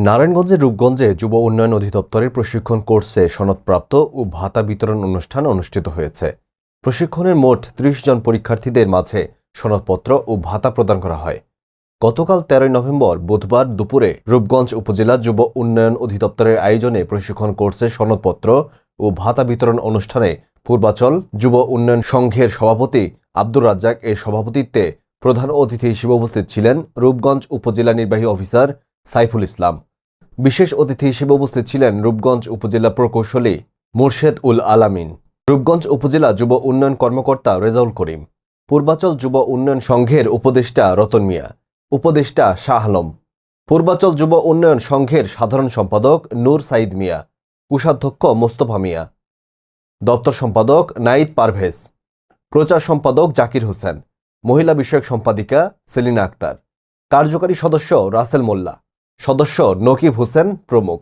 নারায়ণগঞ্জের রূপগঞ্জে যুব উন্নয়ন অধিদপ্তরের প্রশিক্ষণ কোর্সে সনদপ্রাপ্ত ও ভাতা বিতরণ অনুষ্ঠান অনুষ্ঠিত হয়েছে। প্রশিক্ষণের মোট ৩০ জন পরীক্ষার্থীদের মাঝে সনদপত্র ও ভাতা প্রদান করা হয়। গতকাল ১৩ নভেম্বর বুধবার দুপুরে রূপগঞ্জ উপজেলা যুব উন্নয়ন অধিদপ্তরের আয়োজনে প্রশিক্ষণ কোর্সে সনদপত্র ও ভাতা বিতরণ অনুষ্ঠানে পূর্বাচল যুব উন্নয়ন সংঘের সভাপতি আব্দুর রাজ্জাক এর সভাপতিত্বে প্রধান অতিথি হিসেবে উপস্থিত ছিলেন রূপগঞ্জ উপজেলা নির্বাহী অফিসার সাইফুল ইসলাম। বিশেষ অতিথি হিসেবে উপস্থিত ছিলেন রূপগঞ্জ উপজেলা প্রকৌশলী মুর্শেদ উল আলামিন, রূপগঞ্জ উপজেলা যুব উন্নয়ন কর্মকর্তা রেজাউল করিম, পূর্বাচল যুব উন্নয়ন সংঘের উপদেষ্টা রতন মিয়া, উপদেষ্টা শাহ আলম, পূর্বাচল যুব উন্নয়ন সংঘের সাধারণ সম্পাদক নূর সাইদ মিয়া, কোষাধ্যক্ষ মোস্তফা মিয়া, দপ্তর সম্পাদক নাইদ পারভেজ, প্রচার সম্পাদক জাকির হোসেন, মহিলা বিষয়ক সম্পাদিকা সেলিনা আক্তার, কার্যকারী সদস্য রাসেল মোল্লা, সদস্য নকিব হোসেন প্রমুখ।